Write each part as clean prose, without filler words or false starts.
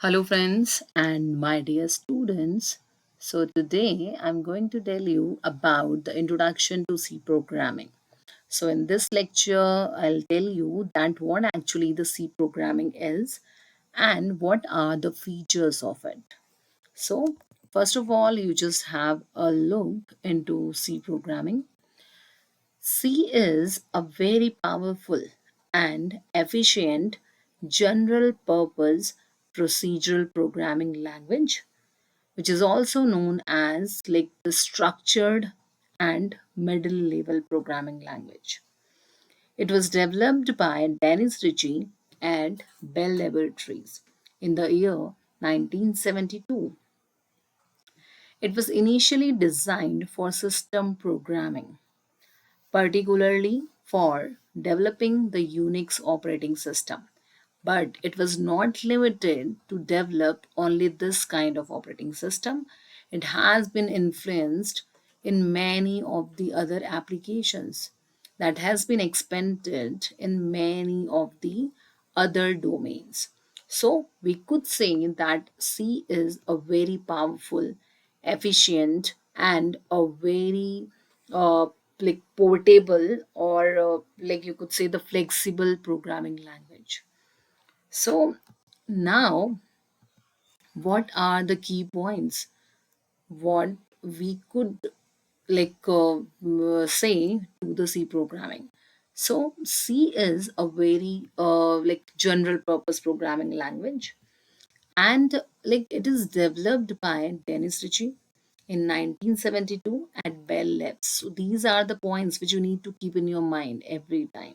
Hello, friends, and my dear students. So, today I'm going to tell you about the introduction to C programming. So, in this lecture, I'll tell you that what actually the C programming is and what are the features of it. So, first of all, you just have a look into C programming. C is a very powerful and efficient general purpose procedural programming language, which is also known as like the structured and middle level programming language. It was developed by Dennis Ritchie at Bell Laboratories in the year 1972. It was initially designed for system programming, particularly for developing the Unix operating system. But it was not limited to develop only this kind of operating system. It has been influenced in many of the other applications that has been expanded in many of the other domains. So we could say that C is a very powerful, efficient, and a very uh, like portable or like you could say the flexible programming language. So now, what are the key points? What we could say to the C programming. So C is a very like general purpose programming language, and like it is developed by Dennis Ritchie in 1972 at Bell Labs. So these are the points which you need to keep in your mind every time,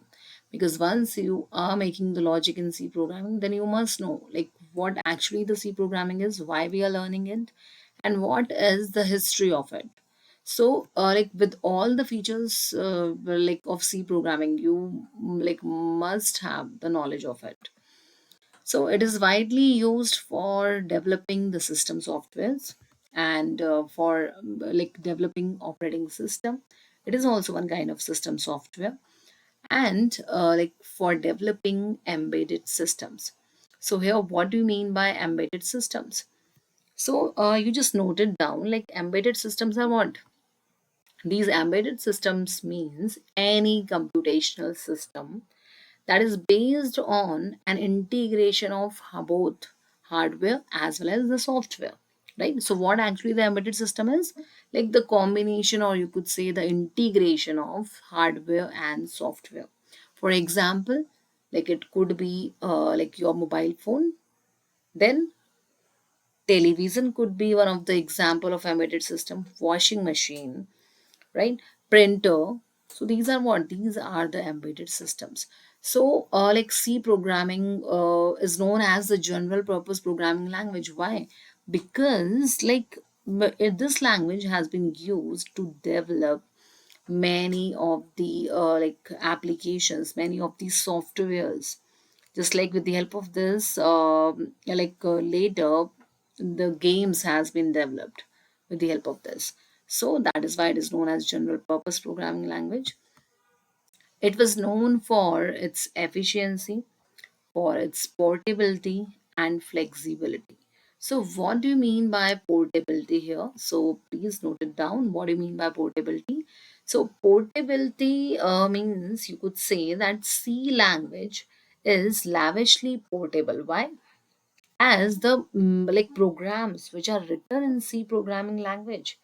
because once you are making the logic in C programming, then you must know like what actually the C programming is, why we are learning it, and what is the history of it. So like with all the features like of C programming, you like must have the knowledge of it. So it is widely used for developing the system softwares and for like developing operating system. It is also one kind of system software and like for developing embedded systems. So here, what do you mean by embedded systems? So you just noted down like embedded systems are what? These embedded systems means any computational system that is based on an integration of both hardware as well as the software, right? So what actually the embedded system is, like the combination or you could say the integration of hardware and software. For example, like it could be like your mobile phone, then television could be one of the example of embedded system, washing machine, right, printer. So these are what? These are the embedded systems. So like C programming is known as the general purpose programming language. Why? Because like this language has been used to develop many of the like applications, many of these softwares. Just like with the help of this later the games has been developed with the help of this. So that is why it is known as general purpose programming language. It was known for its efficiency, for its portability and flexibility. So what do you mean by portability here? So please note it down. What do you mean by portability? So portability means you could say that C language is lavishly portable. Why? As the like programs which are written in C programming language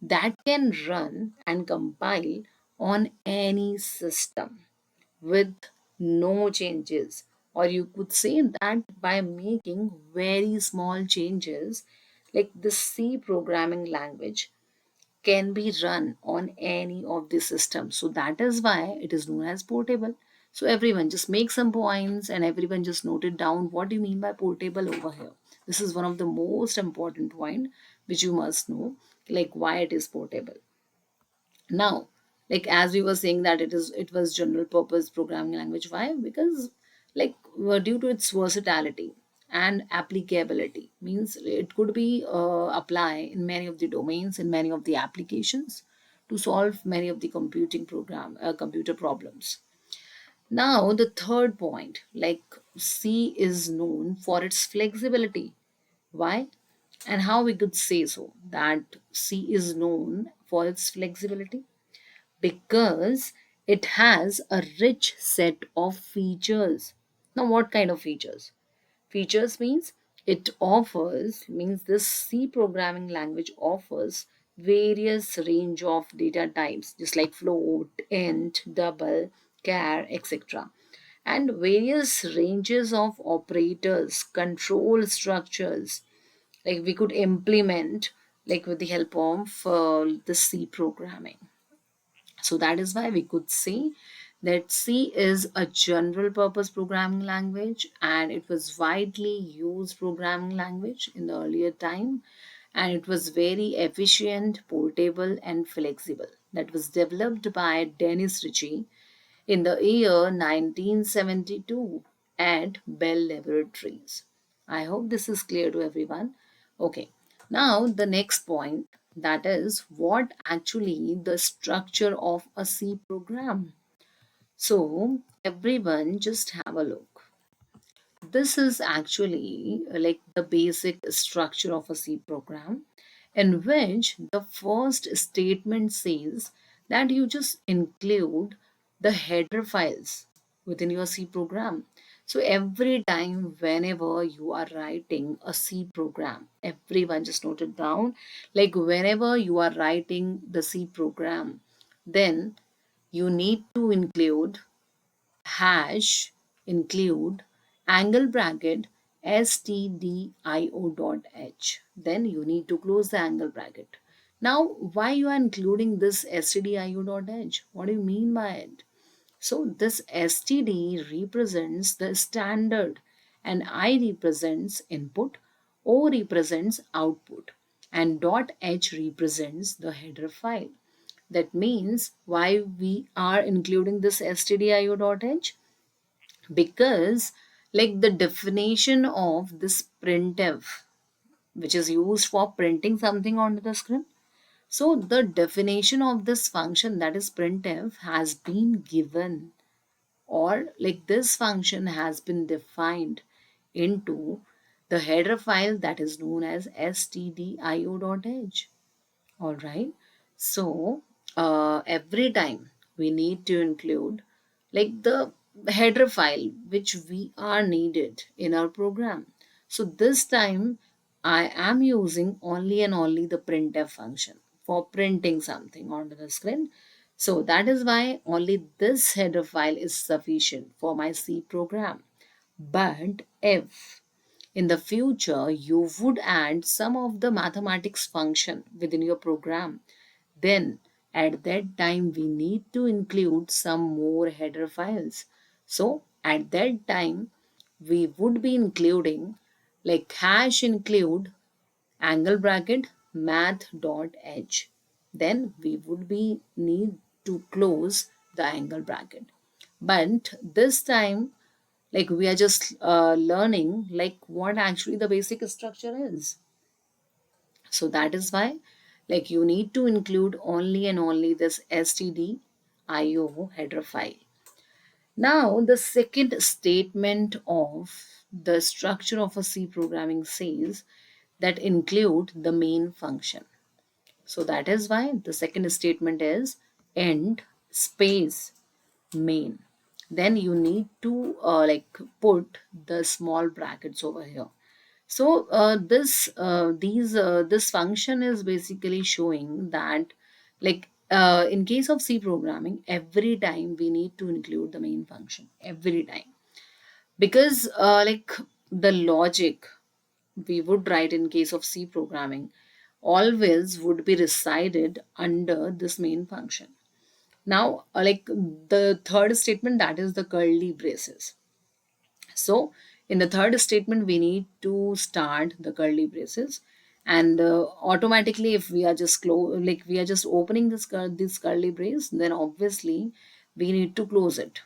that can run and compile on any system with no changes, or you could say that by making very small changes, like the C programming language can be run on any of the systems. So that is why it is known as portable. So everyone just make some points and everyone just note it down. What do you mean by portable over here? This is one of the most important point which you must know, like why it is portable. Now, like as we were saying that it was general purpose programming language. Why? Because like due to its versatility and applicability, means it could be apply in many of the domains in many of the applications to solve many of the computer problems. Now the third point, like C is known for its flexibility. Why and how we could say so that C is known for its flexibility? Because it has a rich set of features. Now, what kind of features? Features means means this C programming language offers various range of data types, just like float, int, double, char, etc. And various ranges of operators, control structures, like we could implement like with the help of the C programming. So that is why we could say that C is a general purpose programming language, and it was widely used programming language in the earlier time, and it was very efficient, portable and flexible. That was developed by Dennis Ritchie in the year 1972 at Bell Laboratories. I hope this is clear to everyone. Okay, now the next point, that is what actually the structure of a C program. So, everyone just have a look. This is actually like the basic structure of a C program, in which the first statement says that you just include the header files within your C program. So every time whenever you are writing a C program, everyone just note it down, like whenever you are writing the C program, then you need to include hash include angle bracket stdio dot h. Then you need to close the angle bracket. Now, why you are including this stdio dot h? What do you mean by it? So this std represents the standard, and I represents input, o represents output, and dot h represents the header file. That means why we are including this stdio.h? Because like the definition of this printf, which is used for printing something onto the screen, so the definition of this function, that is printf, has been given, or like this function has been defined into the header file that is known as stdio.h. All right. So every time we need to include like the header file which we are needed in our program. So this time I am using only and only the printf function for printing something onto the screen. So that is why only this header file is sufficient for my C program. But if in the future you would add some of the mathematics function within your program, then at that time we need to include some more header files. So at that time we would be including like hash include angle bracket math.h. Then we would be need to close the angle bracket. But this time like we are just learning like what actually the basic structure is. So that is why like you need to include only and only this stdio header file. Now the second statement of the structure of a C programming says that include the main function. So that is why the second statement is end space main. Then you need to like put the small brackets over here. So this function is basically showing that like in case of C programming, every time we need to include the main function every time, because like the logic we would write in case of C programming always would be resided under this main function. Now, like the third statement, that is the curly braces. So, in the third statement, we need to start the curly braces, and automatically, if we are just like we are just opening this curly brace, then obviously we need to close it,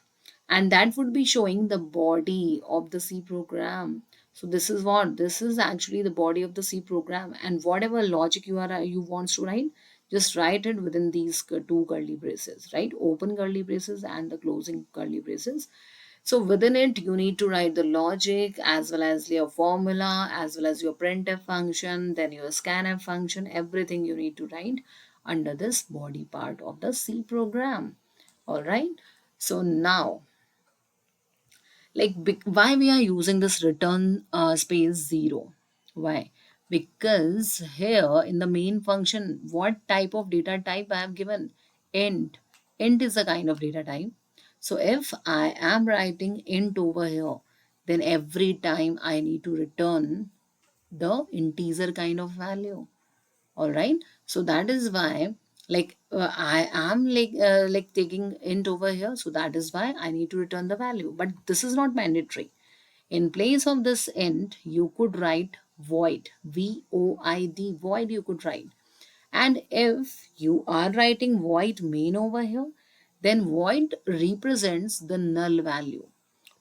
and that would be showing the body of the C program. So this is actually the body of the C program, and whatever logic you want to write, just write it within these two curly braces, right? Open curly braces and the closing curly braces. So within it, you need to write the logic as well as your formula, as well as your printf function, then your scanf function, everything you need to write under this body part of the C program. All right. So now, why we are using this return space 0? Why? Because here in the main function, what type of data type I have given? Int. Int is a kind of data type. So if I am writing int over here, then every time I need to return the integer kind of value. All right. So that is why, I am taking int over here. So that is why I need to return the value. But this is not mandatory. In place of this int, you could write void, void, void you could write. And if you are writing void main over here, then void represents the null value.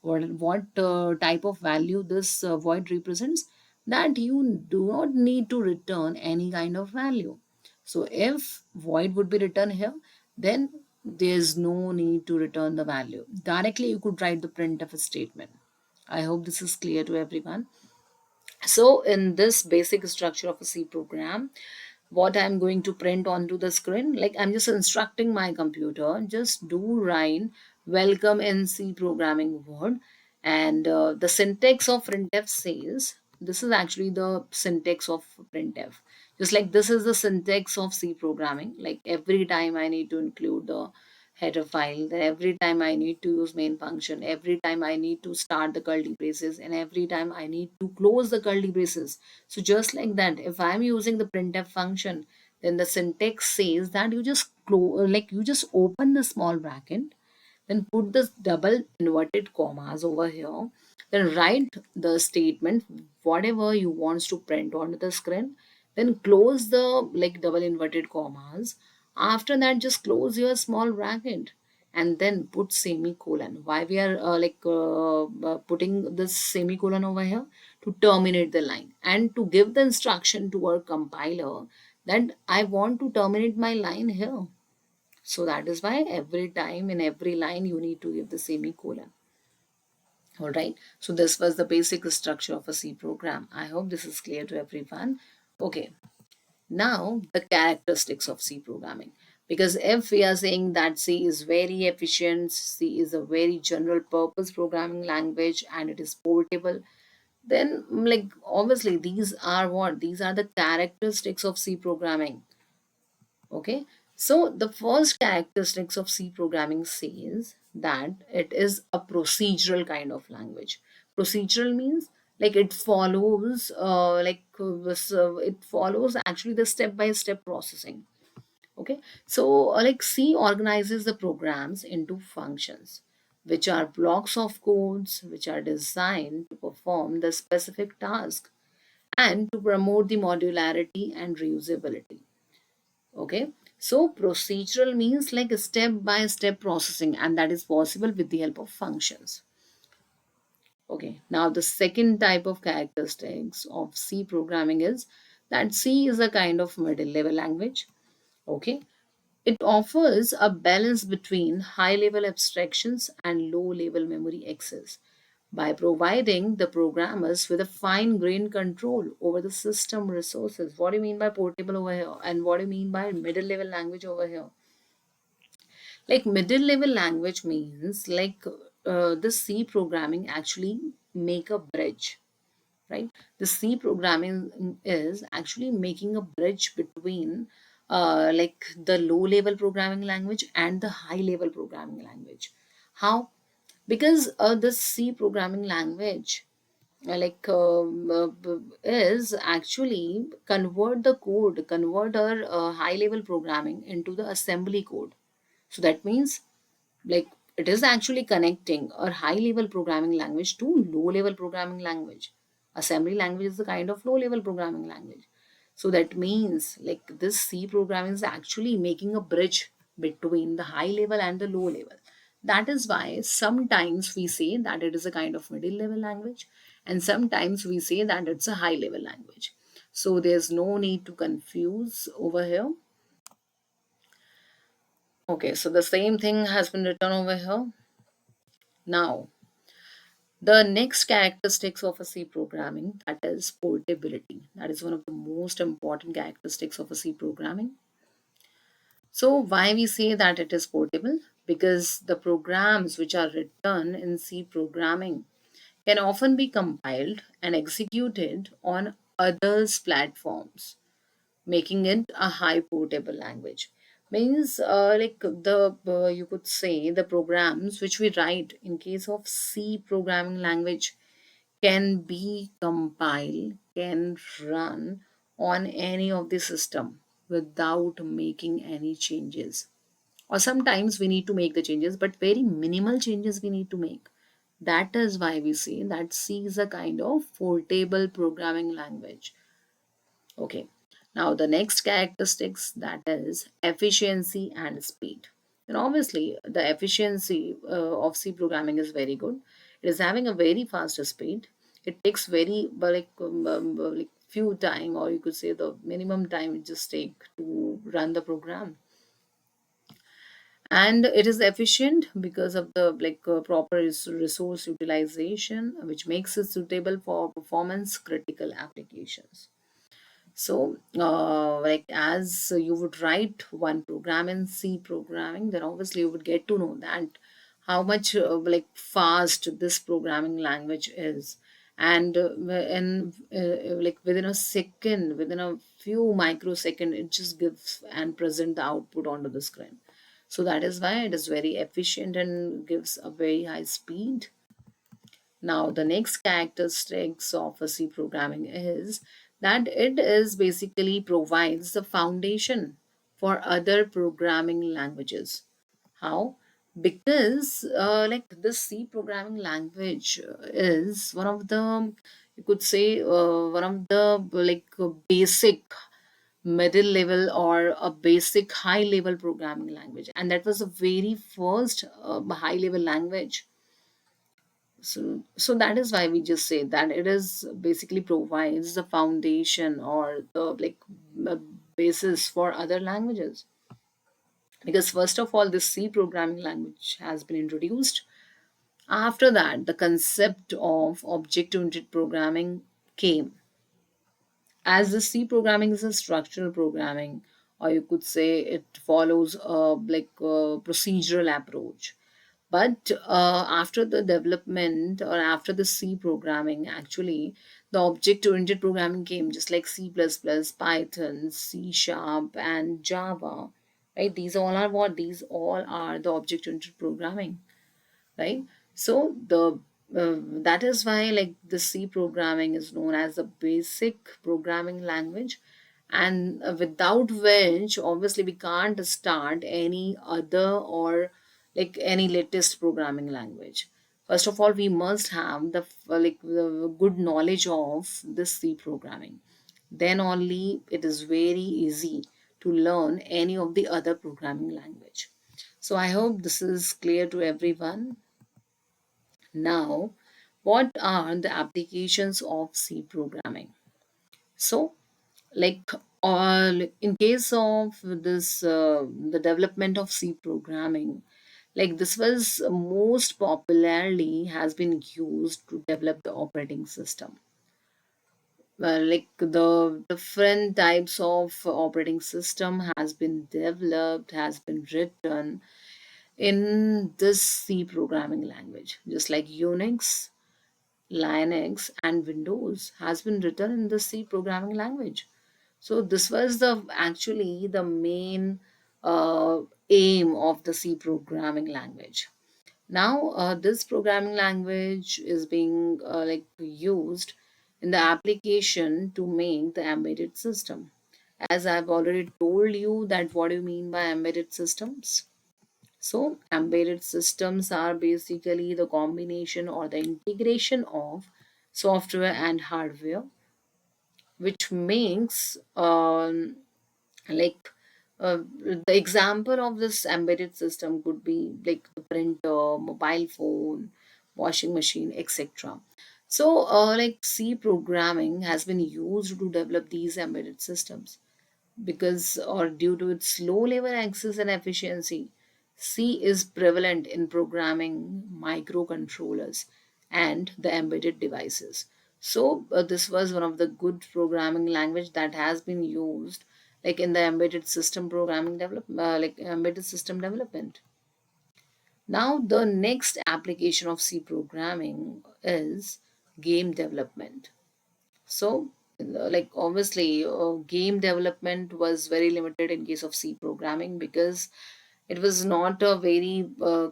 What type of value this void represents? That you do not need to return any kind of value. So if void would be written here, then there's no need to return the value. Directly you could write the printf statement. I hope this is clear to everyone. So in this basic structure of a C program, what I'm going to print onto the screen, like I'm just instructing my computer, just do write welcome in C programming word. And the syntax of printf says, this is actually the syntax of printf. Just like this is the syntax of C programming, like every time I need to include the header file, then every time I need to use main function, every time I need to start the curly braces, and every time I need to close the curly braces. So just like that, if I'm using the printf function, then the syntax says that you just close, like you just open the small bracket, then put the double inverted commas over here, then write the statement whatever you wants to print onto the screen, then close the double inverted commas. After that, just close your small bracket and then put semicolon. Why we are putting this semicolon over here? To terminate the line and to give the instruction to our compiler that I want to terminate my line here. So that is why every time in every line you need to give the semicolon. All right. So this was the basic structure of a C program. I hope this is clear to everyone. Okay. Now the characteristics of C programming. Because if we are saying that C is very efficient, C is a very general purpose programming language and it is portable, then obviously these are what? These are the characteristics of C programming. Okay, so the first characteristics of C programming says that it is a procedural kind of language. Procedural means it follows it follows actually the step by step processing. Okay, so C organizes the programs into functions, which are blocks of codes which are designed to perform the specific task and to promote the modularity and reusability. Okay, so procedural means like a step by step processing, and that is possible with the help of functions. Okay, now the second type of characteristics of C programming is that C is a kind of middle level language. Okay, it offers a balance between high level abstractions and low level memory access by providing the programmers with a fine grained control over the system resources. What do you mean by portable over here? And what do you mean by middle level language over here? Middle level language means the C programming actually make a bridge, right? The C programming is actually making a bridge between the low level programming language and the high level programming language. How? Because the C programming language is actually convert our high level programming into the assembly code. So that means like it is actually connecting a high level programming language to low level programming language. Assembly language is a kind of low level programming language. So that means this C programming is actually making a bridge between the high level and the low level. That is why sometimes we say that it is a kind of middle level language, and sometimes we say that it's a high level language. So there's no need to confuse over here. Okay, so the same thing has been written over here. Now, The next characteristics of a C programming, that is portability. That is one of the most important characteristics of a C programming. So why we say that it is portable? Because the programs which are written in C programming can often be compiled and executed on others' platforms, making it a high portable language. Means like the you could say the programs which we write in case of C programming language can be compiled, can run on any of the system without making any changes. Or sometimes we need to make the changes, but very minimal changes we need to make. That is why we say that C is a kind of portable programming language. Okay. Now the next characteristics, that is efficiency and speed. And obviously the efficiency of C programming is very good. It is having a very faster speed. It takes very like few time, or you could say the minimum time it just take to run the program. And it is efficient because of the proper resource utilization, which makes it suitable for performance critical applications. So, like as you would write one program in C programming, then obviously you would get to know that how much fast this programming language is, and like within a second, within a few microsecond, it just gives and present the output onto the screen. So that is why it is very efficient and gives a very high speed. Now, the next characteristics of a C programming is that it is basically provides the foundation for other programming languages. How? Because like this C programming language is one of the, you could say, one of the basic middle level or a basic high level programming language, and that was the very first high level language. So that is why we just say that it is basically provides the foundation or the uh, basis for other languages. Because first of all, this C programming language has been introduced. After that, the concept of object-oriented programming came. As the C programming is a structural programming, or you could say it follows a procedural approach. But after the development or after the C programming, actually, the object oriented programming came just like C, Python, C Sharp, and Java. Right? These all are what? These all are the object oriented programming, right? So that is why like the C programming is known as the basic programming language, and without which obviously we can't start any other or like any latest programming language. First of all, we must have the good knowledge of this C programming. Then only it is very easy to learn any of the other programming language. So I hope this is clear to everyone. Now, what are the applications of C programming? So, like in case of this, the development of C programming, like this was most popularly has been used to develop the operating system. Like the different types of operating system has been developed, has been written in this C programming language, just like Unix, Linux, and Windows has been written in the C programming language. So this was the actually the main aim of the C programming language. Now this programming language is being used in the application to make the embedded system. As I've already told you that what do you mean by embedded systems? So, embedded systems are basically the combination or the integration of software and hardware, which makes like the example of this embedded system could be like the printer, mobile phone, washing machine, etc. So, like C programming has been used to develop these embedded systems because or due to its low level access and efficiency, C is prevalent in programming microcontrollers and the embedded devices. So this was one of the good programming language that has been used like in the embedded system programming like embedded system development. Now the next application of C programming is game development. So, like obviously, game development was very limited in case of C programming because it was not a very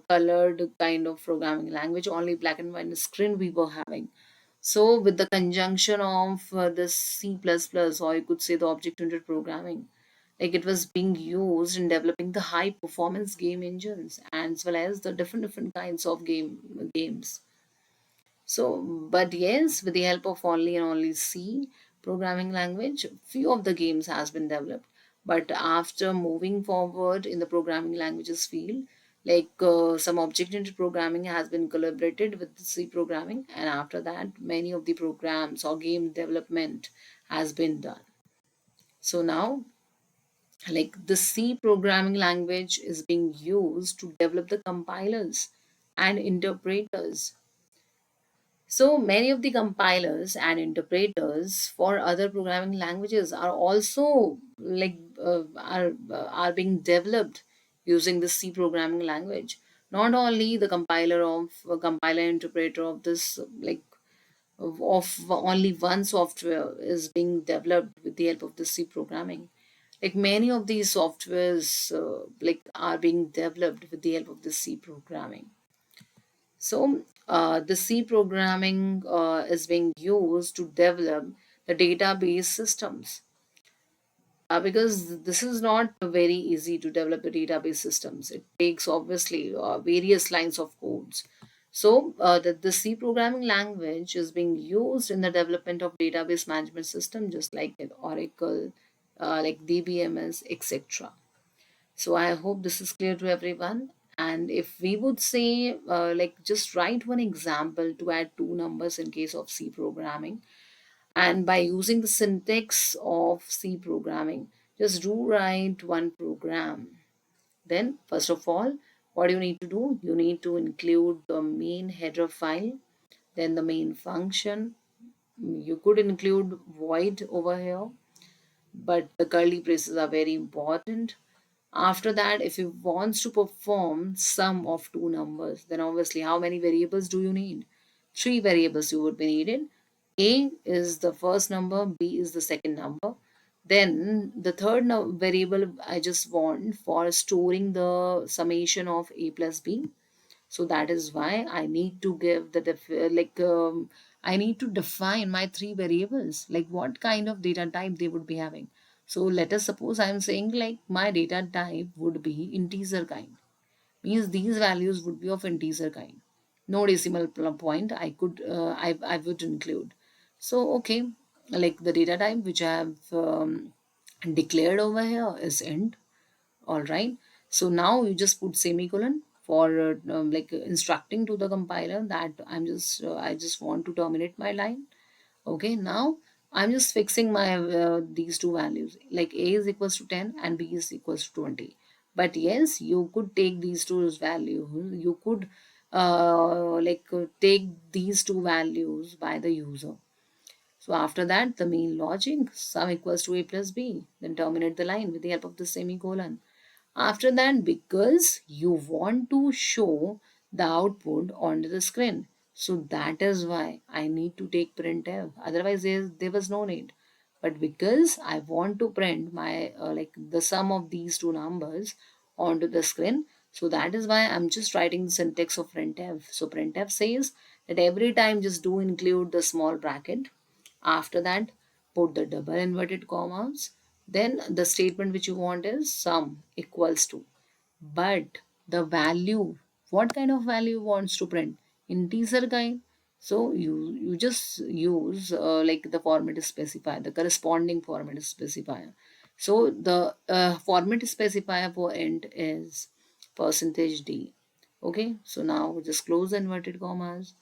colored kind of programming language, only black and white screen we were having. So, with the conjunction of this C++, or you could say the object-oriented programming, like it was being used in developing the high performance game engines as well as the different kinds of games. So, but yes, with the help of only and only C programming language, few of the games has been developed. But after moving forward in the programming languages field, like some object-oriented programming has been collaborated with the C programming, and after that, many of the programs or game development has been done. So now, like the C programming language is being used to develop the compilers and interpreters. So many of the compilers and interpreters for other programming languages are also are being developed using the C programming language. Not only the compiler interpreter of this of only one software is being developed with the help of the C programming. Like many of these softwares are being developed with the help of the C programming. So, the C programming is being used to develop the database systems because this is not very easy to develop the database systems. It takes obviously various lines of codes. So, the C programming language is being used in the development of database management system, just like in Oracle, like DBMS, etc. So I hope this is clear to everyone. And if we would say, just write one example to add two numbers in case of C programming, and by using the syntax of C programming, just do write one program. Then, first of all, what you need to do? You need to include the main header file, then the main function. You could include void over here, but the curly braces are very important. After that, if you wants to perform sum of two numbers, then obviously how many variables do you need? Three variables you would be needed. A is the first number, B is the second number. Then the third variable I just want for storing the summation of A plus B. So that is why I need to give the I need to define my three variables, like what kind of data type they would be having. So let us suppose I am saying like my data type would be integer kind, means these values would be of integer kind. No decimal point I could I would include. So okay, like the data type which I have declared over here is int. All right. So now you just put semicolon for instructing to the compiler that I just want to terminate my line. Okay. Now I'm just fixing my these two values, like a is equals to 10 and b is equals to 20. But yes, you could take these two values. You could take these two values by the user. So after that, the main logic sum equals to a plus b. Then terminate the line with the help of the semicolon. After that, because you want to show the output onto the screen, so that is why I need to take printf. Otherwise, there was no need. But because I want to print my the sum of these two numbers onto the screen, so that is why I'm just writing the syntax of printf. So printf says that every time just do include the small bracket. After that, put the double inverted commas. Then the statement which you want is sum equals to. But the value, what kind of value wants to print? Integer kind. So you just use the format specifier, the corresponding format specifier. So the format specifier for int is percentage %d. Okay, so now just close the inverted commas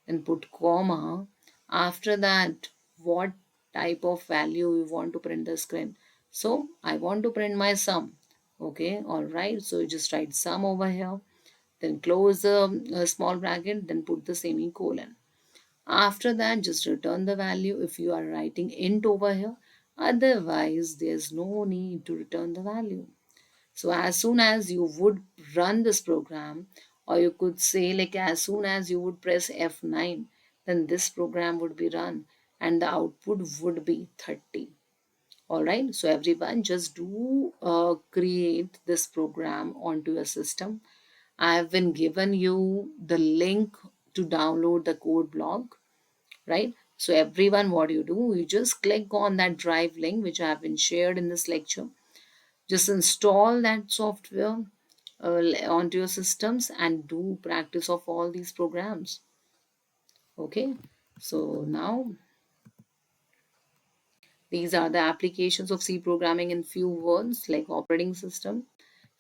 and put comma. After that, what type of value you want to print the screen? So I want to print my sum. Okay, all right. So you just write sum over here, then close the small bracket, then put the semicolon. After that, just return the value if you are writing int over here. Otherwise, there's no need to return the value. So as soon as you would run this program, or you could say like as soon as you would press F9, then this program would be run and the output would be 30. All right. So everyone just do create this program onto your system. I have been given you the link to download the code block, right? So everyone, what you do, you just click on that drive link which I have been shared in this lecture. Just install that software onto your systems and do practice of all these programs. Okay. So now these are the applications of C programming in few words like operating system,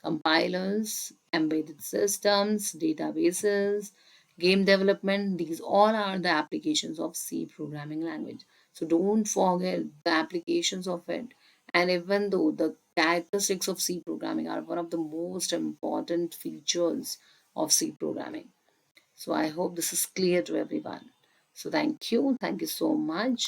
compilers, embedded systems, databases, game development. These all are the applications of C programming language. So don't forget the applications of it. And even though the characteristics of C programming are one of the most important features of C programming. So I hope this is clear to everyone. So thank you. Thank you so much.